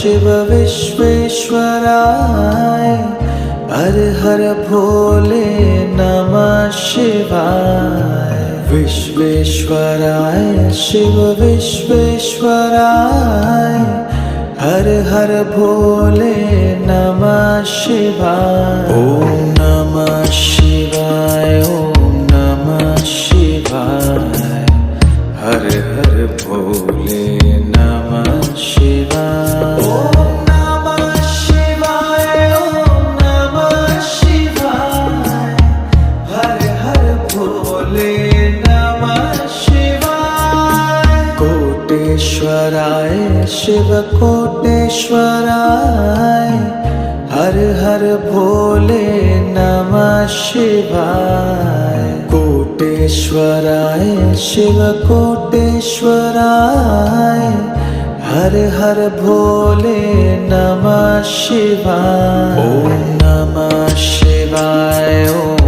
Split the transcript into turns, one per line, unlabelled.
शिव विश्वेश्वराय हर हर भोले नमः शिवाय। विश्वेश्वराय शिव विश्वेश्वराय हर हर भोले नमः शिवाय। ओम नमः शिवाय ओम नमः शिवाय हर हर भोले नमः शिवाय। ओम नमः शिवाय ओम नमः शिवाय हर हर भोले नमः शिवाय। कोटेश्वराय शिव कोटेश्वराय हर हर भोले नमः शिवाय। कोटेश्वराय शिव कोटेश्वराय हर हर भोले नमः शिवाय। ओम नमः शिवाय ओम